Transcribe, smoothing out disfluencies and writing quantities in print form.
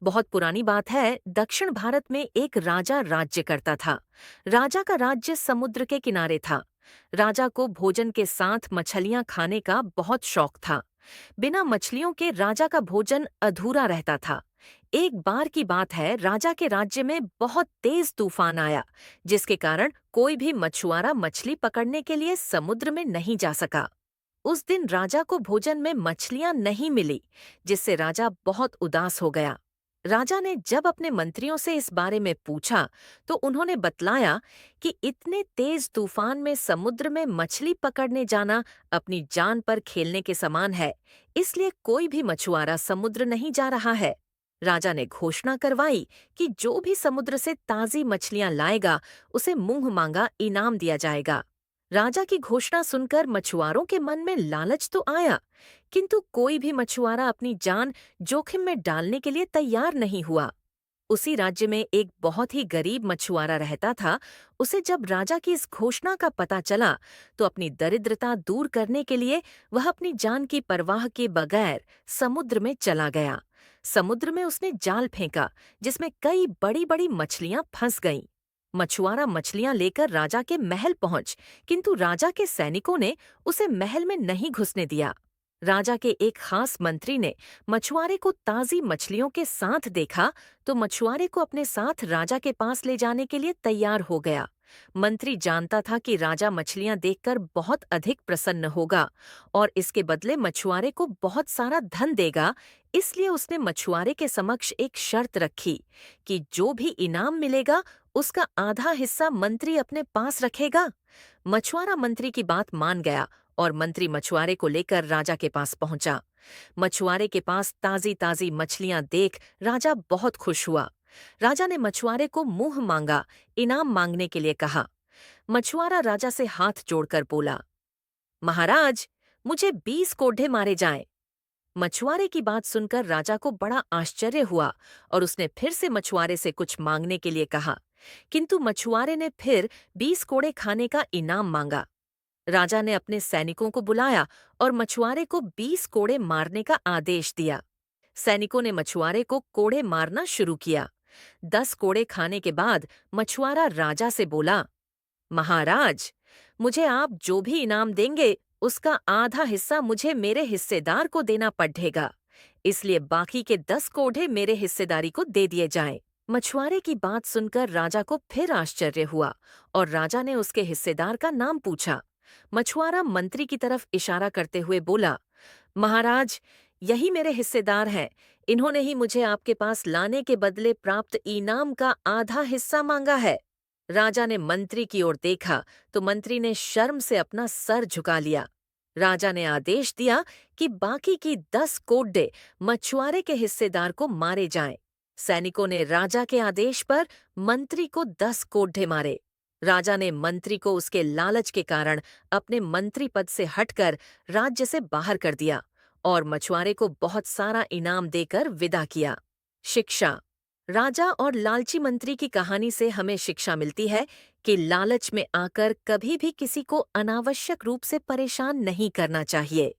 बहुत पुरानी बात है, दक्षिण भारत में एक राजा राज्य करता था। राजा का राज्य समुद्र के किनारे था। राजा को भोजन के साथ मछलियां खाने का बहुत शौक था। बिना मछलियों के राजा का भोजन अधूरा रहता था। एक बार की बात है, राजा के राज्य में बहुत तेज तूफान आया, जिसके कारण कोई भी मछुआरा मछली पकड़ने के लिए समुद्र में नहीं जा सका। उस दिन राजा को भोजन में मछलियां नहीं मिली, जिससे राजा बहुत उदास हो गया। राजा ने जब अपने मंत्रियों से इस बारे में पूछा, तो उन्होंने बतलाया कि इतने तेज तूफान में समुद्र में मछली पकड़ने जाना अपनी जान पर खेलने के समान है, इसलिए कोई भी मछुआरा समुद्र नहीं जा रहा है। राजा ने घोषणा करवाई कि जो भी समुद्र से ताजी मछलियां लाएगा, उसे मुंह मांगा इनाम दिया जाएगा। राजा की घोषणा सुनकर मछुआरों के मन में लालच तो आया, किंतु कोई भी मछुआरा अपनी जान जोखिम में डालने के लिए तैयार नहीं हुआ। उसी राज्य में एक बहुत ही गरीब मछुआरा रहता था। उसे जब राजा की इस घोषणा का पता चला, तो अपनी दरिद्रता दूर करने के लिए वह अपनी जान की परवाह के बगैर समुद्र में चला गया। समुद्र में उसने जाल फेंका, जिसमें कई बड़ी बड़ी मछलियां फंस गईं। मछुआरा मछलियां लेकर राजा के महल पहुंच, किंतु राजा के सैनिकों ने उसे महल में नहीं घुसने दिया। राजा के एक खास मंत्री ने मछुआरे को ताजी मछलियों के साथ देखा, तो मछुआरे को अपने साथ राजा के पास ले जाने के लिए तैयार हो गया। मंत्री जानता था कि राजा मछलियां देखकर बहुत अधिक प्रसन्न होगा और इसके बदले मछुआरे को बहुत सारा धन देगा, इसलिए उसने मछुआरे के समक्ष एक शर्त रखी कि जो भी इनाम मिलेगा, उसका आधा हिस्सा मंत्री अपने पास रखेगा। मछुआरा मंत्री की बात मान गया और मंत्री मछुआरे को लेकर राजा के पास पहुंचा। मछुआरे के पास ताजी ताजी मछलियां देख राजा बहुत खुश हुआ। राजा ने मछुआरे को मुंह मांगा इनाम मांगने के लिए कहा। मछुआरा राजा से हाथ जोड़कर बोला, महाराज, मुझे 20 कोढ़े मारे जाएं। मछुआरे की बात सुनकर राजा को बड़ा आश्चर्य हुआ और उसने फिर से मछुआरे से कुछ मांगने के लिए कहा, किंतु मछुआरे ने फिर 20 कोड़े खाने का इनाम मांगा। राजा ने अपने सैनिकों को बुलाया और मछुआरे को 20 कोड़े मारने का आदेश दिया। सैनिकों ने मछुआरे को कोड़े मारना शुरू किया। 10 कोड़े खाने के बाद मछुआरा राजा से बोला, महाराज, मुझे आप जो भी इनाम देंगे, उसका आधा हिस्सा मुझे मेरे हिस्सेदार को देना पड़ेगा, इसलिए बाकी के 10 कोड़े मेरे हिस्सेदारी को दे दिए जाएं। मछुआरे की बात सुनकर राजा को फिर आश्चर्य हुआ और राजा ने उसके हिस्सेदार का नाम पूछा। मछुआरा मंत्री की तरफ इशारा करते हुए बोला, महाराज, यही मेरे हिस्सेदार हैं। इन्होंने ही मुझे आपके पास लाने के बदले प्राप्त इनाम का आधा हिस्सा मांगा है। राजा ने मंत्री की ओर देखा तो मंत्री ने शर्म से अपना सर झुका लिया। राजा ने आदेश दिया कि बाकी की 10 कोड़े मछुआरे के हिस्सेदार को मारे जाएं। सैनिकों ने राजा के आदेश पर मंत्री को 10 कोड़े मारे। राजा ने मंत्री को उसके लालच के कारण अपने मंत्री पद से हटकर राज्य से बाहर कर दिया और मछुआरे को बहुत सारा इनाम देकर विदा किया। शिक्षा। राजा और लालची मंत्री की कहानी से हमें शिक्षा मिलती है कि लालच में आकर कभी भी किसी को अनावश्यक रूप से परेशान नहीं करना चाहिए।